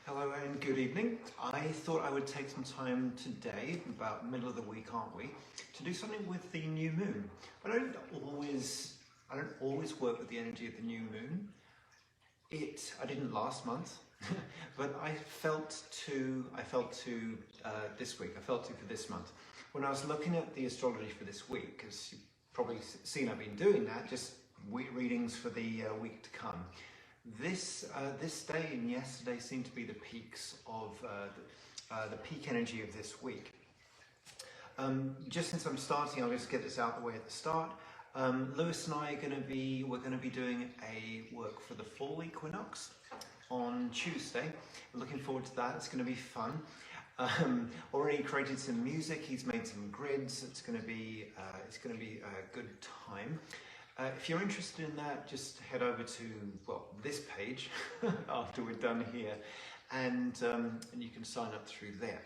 Hello and good evening. I thought I would take some time today, about middle of the week, aren't we, to do something with the new moon. I don't always work with the energy of the new moon. I didn't last month, but I felt to this week. I felt to for this month. When I was looking at the astrology for this week, because you've probably seen I've been doing that, just readings for the week to come. This day and yesterday seem to be the peaks of the peak energy of this week. Just since I'm starting, I'll just get this out of the way at the start. Lewis and I we're going to be doing a work for the fall equinox on Tuesday. We're looking forward to that. It's going to be fun. Already created some music. He's made some grids. It's going to be a good time. If you're interested in that, just head over to this page after we're done here, and you can sign up through there.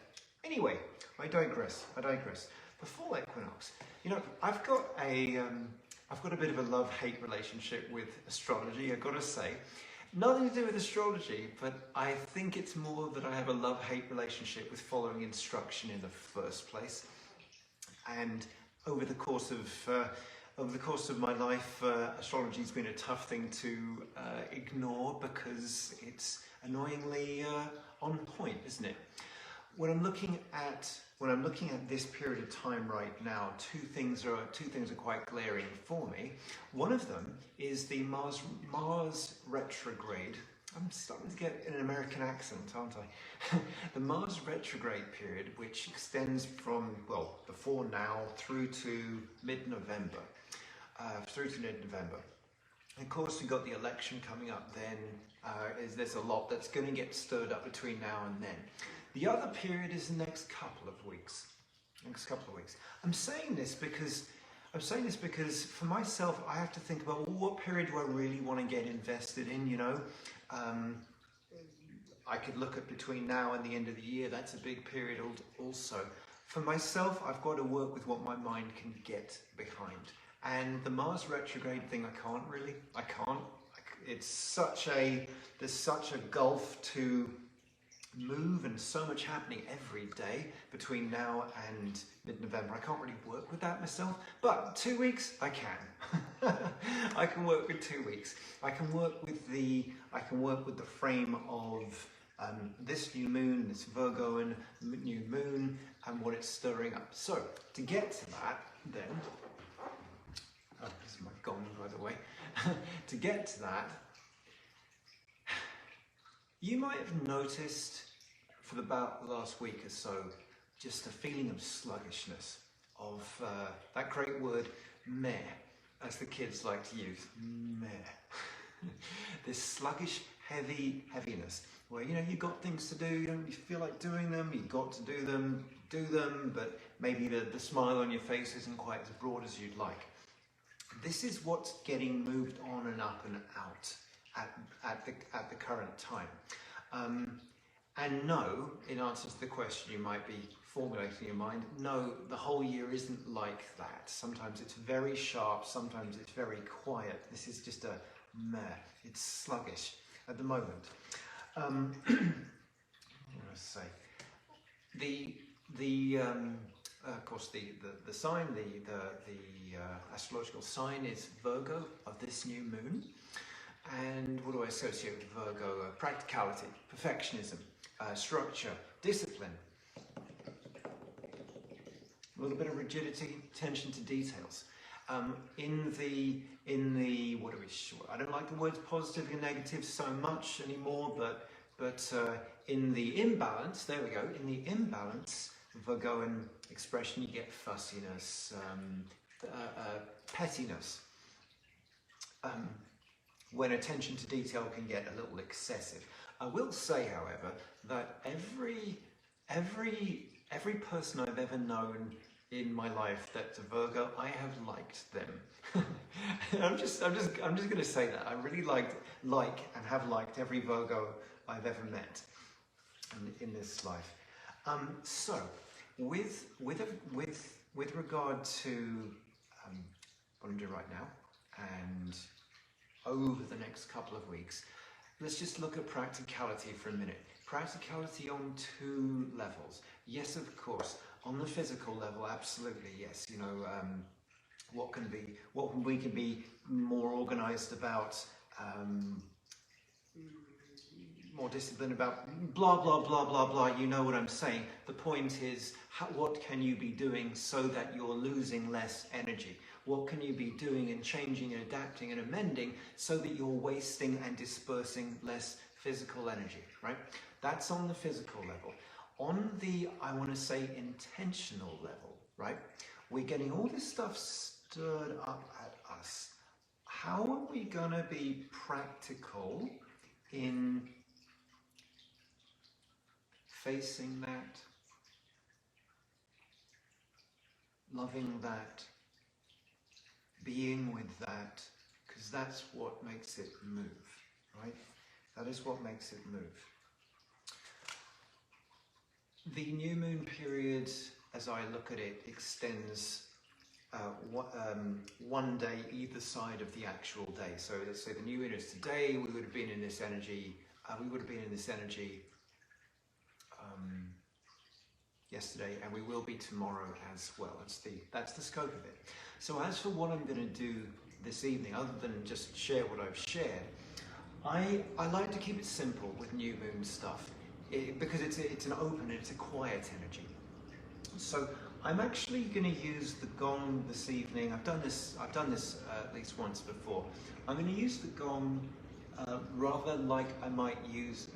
Anyway, I digress. The fall equinox. You know, I've got a bit of a love-hate relationship with astrology. I've got to say, nothing to do with astrology, but I think it's more that I have a love-hate relationship with following instruction in the first place. And over the course of my life, astrology's been a tough thing to ignore because it's annoyingly on point, isn't it? When I'm looking at this period of time right now, two things are quite glaring for me. One of them is the Mars retrograde. I'm starting to get an American accent, aren't I? The Mars retrograde period, which extends from, before now through to mid-November. And of course, we've got the election coming up then. There's a lot that's going to get stirred up between now and then. The other period is the next couple of weeks. I'm saying this because for myself, I have to think about what period do I really want to get invested in, you know? I could look at between now and the end of the year. That's a big period also. For myself, I've got to work with what my mind can get behind. And the Mars retrograde thing, I can't. There's such a gulf to move and so much happening every day between now and mid-November. I can't really work with that myself, but 2 weeks I can. I can work with 2 weeks. I can work with the frame of this new moon, this Virgo and new moon, and what it's stirring up. So to get to that, then. Oh, this is my gong, by the way. To get to that, you might have noticed for about the last week or so, just a feeling of sluggishness, of that great word, meh, as the kids like to use, meh. This sluggish, heaviness, where, you know, you've got things to do, you don't really feel like doing them, you've got to do them, but maybe the smile on your face isn't quite as broad as you'd like. This is what's getting moved on and up and out at the current time. And no, in answer to the question you might be formulating in your mind, no, the whole year isn't like that. Sometimes it's very sharp, sometimes it's very quiet. This is just a meh. It's sluggish at the moment. What do I say? Of course, the sign, the astrological sign is Virgo of this new moon. And what do I associate with Virgo? Practicality, perfectionism, structure, discipline, a little bit of rigidity, attention to details. In the I don't like the words positive and negative so much anymore, but in the imbalance, there we go. In the imbalance Virgoan expression, you get fussiness, pettiness. When attention to detail can get a little excessive. I will say, however, that every person I've ever known in my life that's a Virgo, I have liked them. I'm just going to say that I really like and have liked every Virgo I've ever met in this life. So, with regard to what I'm doing right now, and over the next couple of weeks, let's just look at practicality for a minute. Practicality on two levels. Yes, of course. On the physical level, absolutely, yes. You know, what we can be more organized about, more disciplined about, blah, blah, blah, blah, blah. You know what I'm saying. The point is, what can you be doing so that you're losing less energy? What can you be doing and changing and adapting and amending so that you're wasting and dispersing less physical energy, right? That's on the physical level. On the, I want to say, intentional level, right? We're getting all this stuff stirred up at us. How are we going to be practical in facing that, loving that, being with that, because that's what makes it move, right? That is what makes it move. The new moon period, as I look at it, extends one day either side of the actual day. So let's say the new moon is today, we would have been in this energy, yesterday, and we will be tomorrow as well. That's the scope of it. So as for what I'm going to do this evening, other than just share what I've shared, I like to keep it simple with new moon stuff, because it's an open, it's a quiet energy. So I'm actually going to use the gong this evening. I've done this at least once before. I'm going to use the gong rather like I might use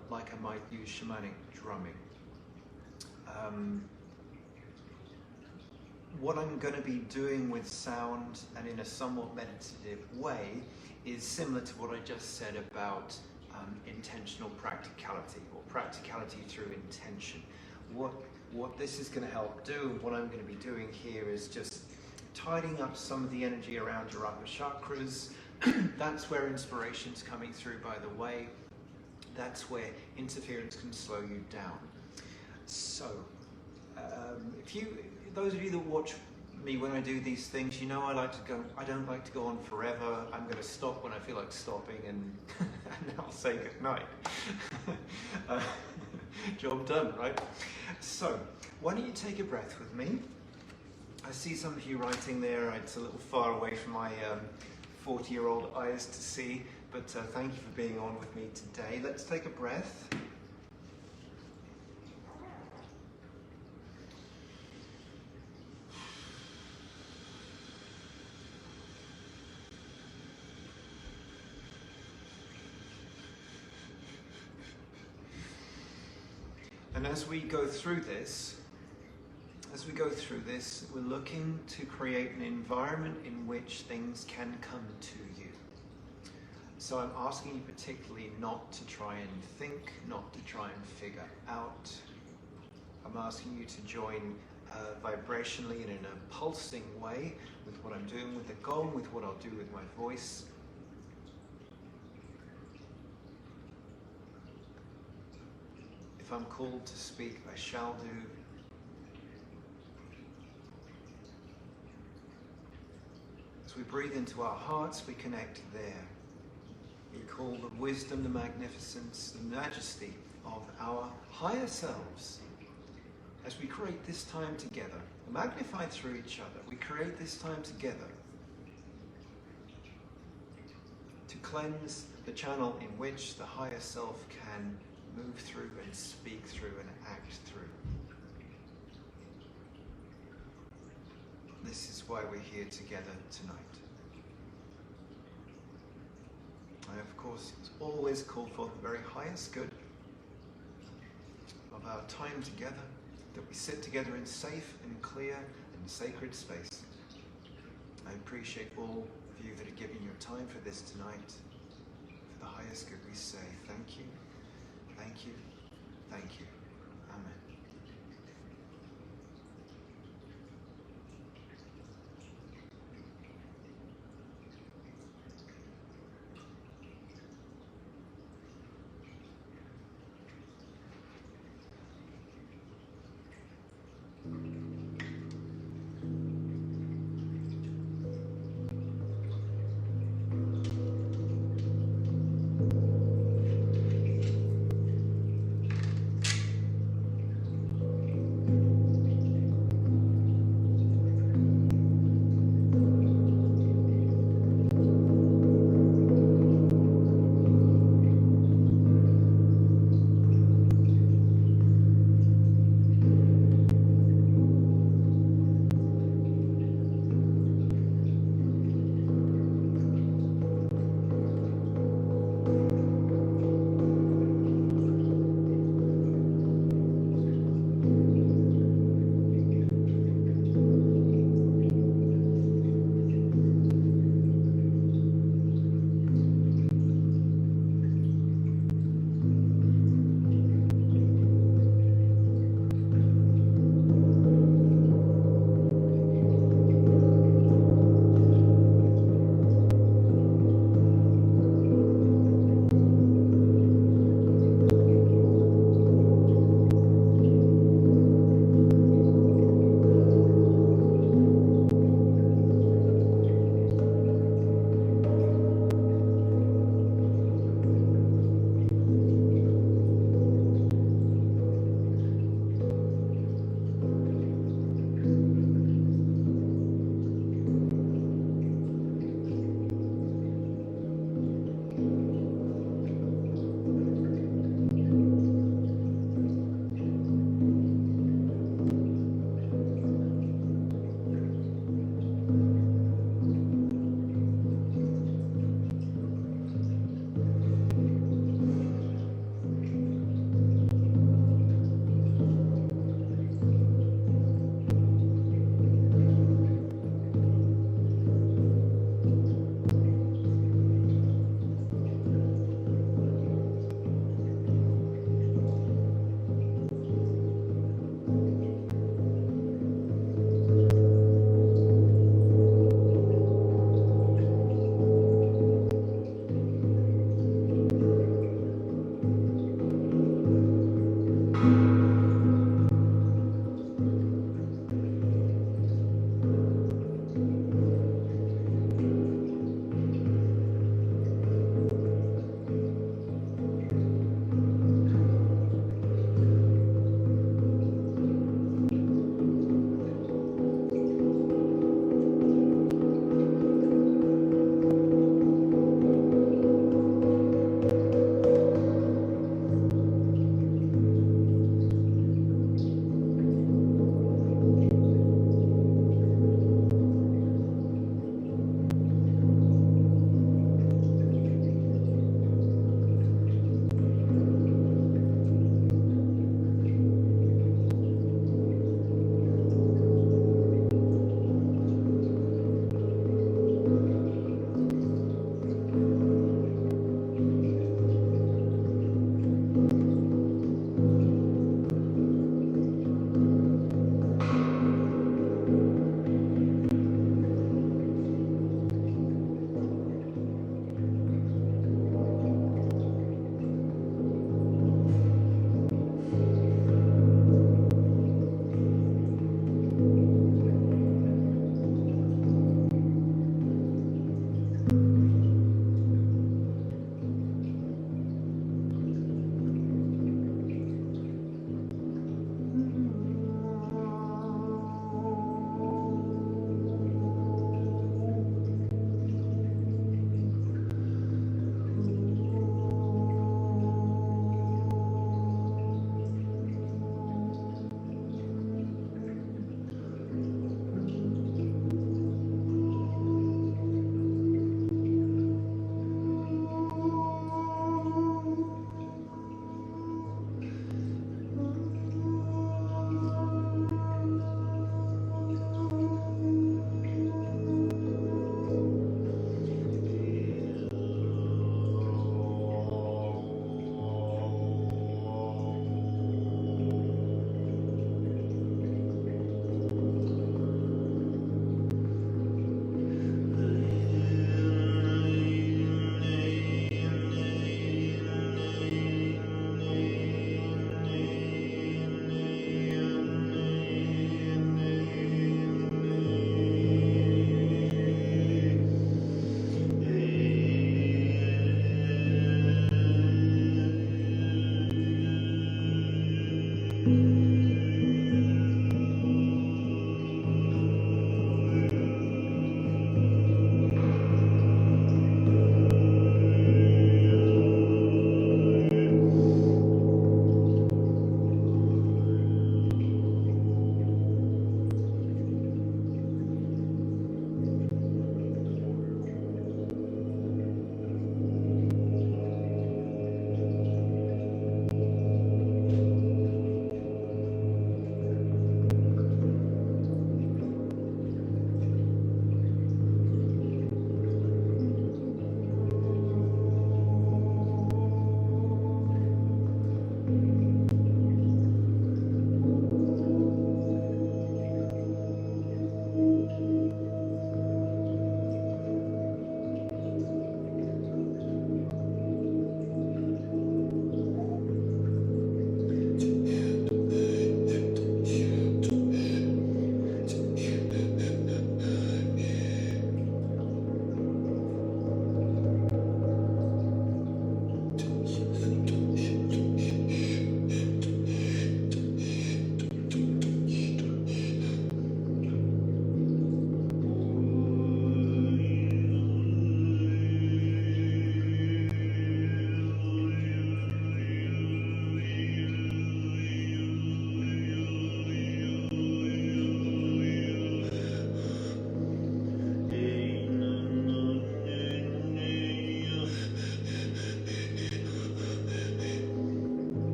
shamanic drumming. What I'm going to be doing with sound and in a somewhat meditative way is similar to what I just said about intentional practicality, or practicality through intention. What this is going to help do, and what I'm going to be doing here, is just tidying up some of the energy around your upper chakras. That's where inspiration's coming through, by the way. That's where interference can slow you down. So, those of you that watch me when I do these things, you know I don't like to go on forever. I'm going to stop when I feel like stopping, and then I'll say goodnight. Job done, right? So, why don't you take a breath with me? I see some of you writing there. It's a little far away from my 40-year-old eyes to see, but thank you for being on with me today. Let's take a breath. And as we go through this, we're looking to create an environment in which things can come to you. So I'm asking you particularly not to try and think, not to try and figure out. I'm asking you to join vibrationally and in a pulsing way with what I'm doing with the gong, with what I'll do with my voice. If I'm called to speak, I shall do. As we breathe into our hearts, we connect there. We call the wisdom, the magnificence, the majesty of our higher selves. As we create this time together, magnified through each other, we create this time together to cleanse the channel in which the higher self can move through and speak through and act through. This is why we're here together tonight. I, of course, always call for the very highest good of our time together, that we sit together in safe and clear and sacred space. I appreciate all of you that are giving your time for this tonight. For the highest good, we say thank you, thank you, thank you. Amen.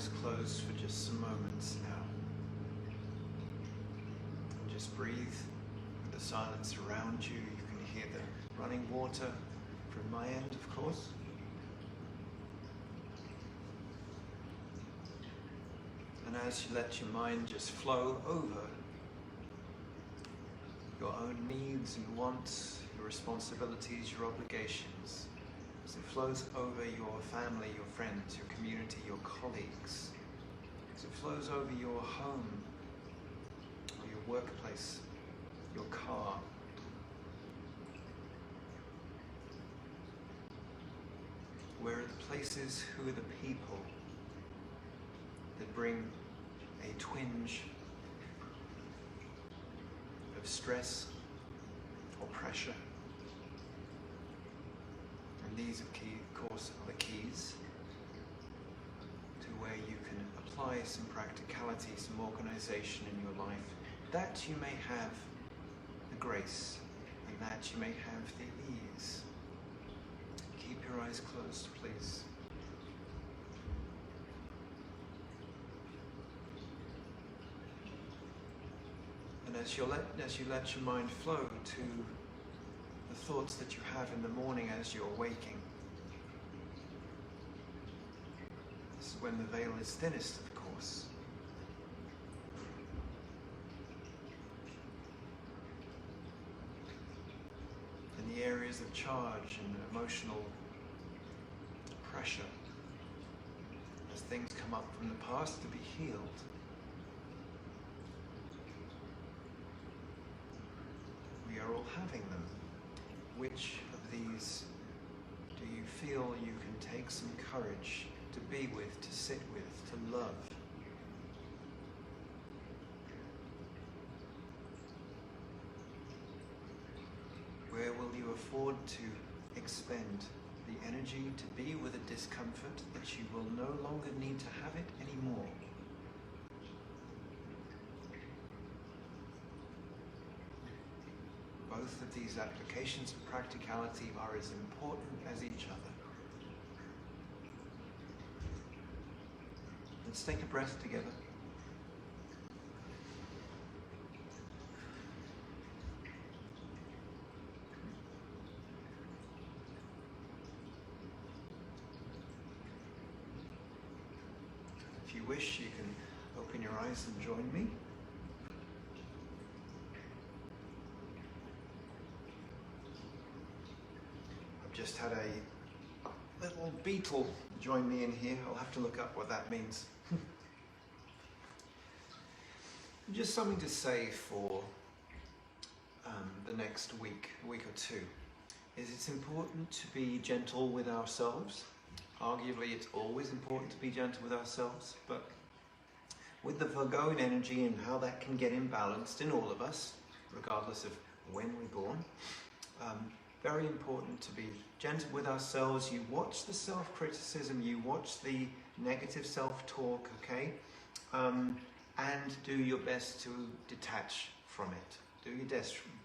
eyes closed for just some moments now. Just breathe with the silence around you. You can hear the running water from my end, of course. And as you let your mind just flow over your own needs and wants, your responsibilities, your obligations, as it flows over your family, your friends, your community, your colleagues, as it flows over your home or your workplace, your car, where are the places, who are the people that bring a twinge of stress or pressure. And these, of course, are the keys to where you can apply some practicality, some organization in your life, that you may have the grace and that you may have the ease. Keep your eyes closed, please. And as you let your mind flow to the thoughts that you have in the morning as you're waking, this is when the veil is thinnest, of course. In the areas of charge and emotional pressure, as things come up from the past to be healed. We are all having them. Which of these do you feel you can take some courage to be with, to sit with, to love? Where will you afford to expend the energy to be with a discomfort that you will no longer need to have it anymore? Both of these applications of practicality are as important as each other. Let's take a breath together. If you wish, you can open your eyes and join me. Just had a little beetle join me in here. I'll have to look up what that means. Just something to say for the next week or two, is it's important to be gentle with ourselves. Arguably, it's always important to be gentle with ourselves, but with the Virgoan energy and how that can get imbalanced in all of us, regardless of when we're born, very important to be gentle with ourselves. You watch the self-criticism, you watch the negative self-talk, okay? And do your best to detach from it. Do your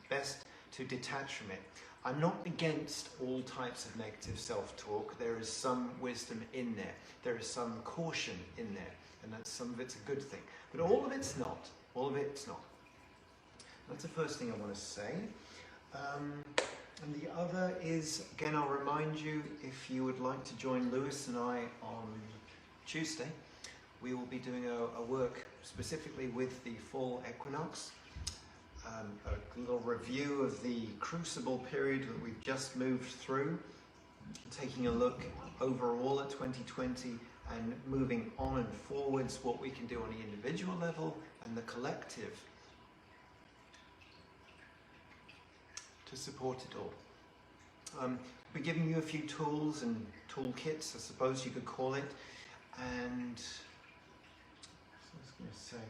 best to detach from it. I'm not against all types of negative self-talk. There is some wisdom in there. There is some caution in there. And that some of it's a good thing. But all of it's not. All of it's not. That's the first thing I want to say. And the other is, again, I'll remind you, if you would like to join Lewis and I on Tuesday, we will be doing a work specifically with the fall equinox, a little review of the crucible period that we've just moved through, taking a look overall at 2020 and moving on and forwards, what we can do on the individual level and the collective to support it all. We're giving you a few tools and toolkits, I suppose you could call it, and I was going to say,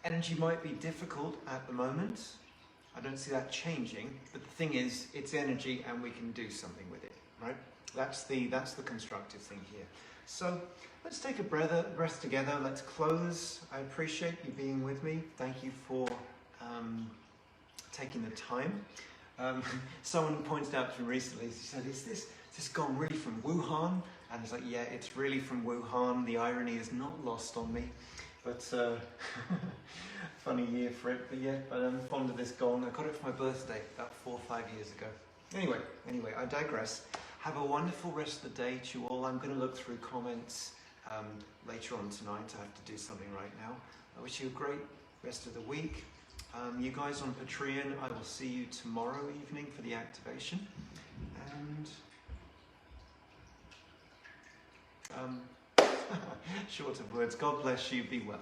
energy might be difficult at the moment. I don't see that changing, but the thing is, it's energy and we can do something with it, right? That's the constructive thing here. So let's take a breath together. Let's close. I appreciate you being with me. Thank you for taking the time. Someone pointed out to me recently, she said, is this gone really from Wuhan? And it's like, yeah, it's really from Wuhan. The irony is not lost on me. But funny year for it. But yeah, I'm fond of this gong. I got it for my birthday about 4 or 5 years ago. Anyway, I digress. Have a wonderful rest of the day to you all. I'm going to look through comments later on tonight. I have to do something right now. I wish you a great rest of the week. You guys on Patreon, I will see you tomorrow evening for the activation. And short of words, God bless you, be well.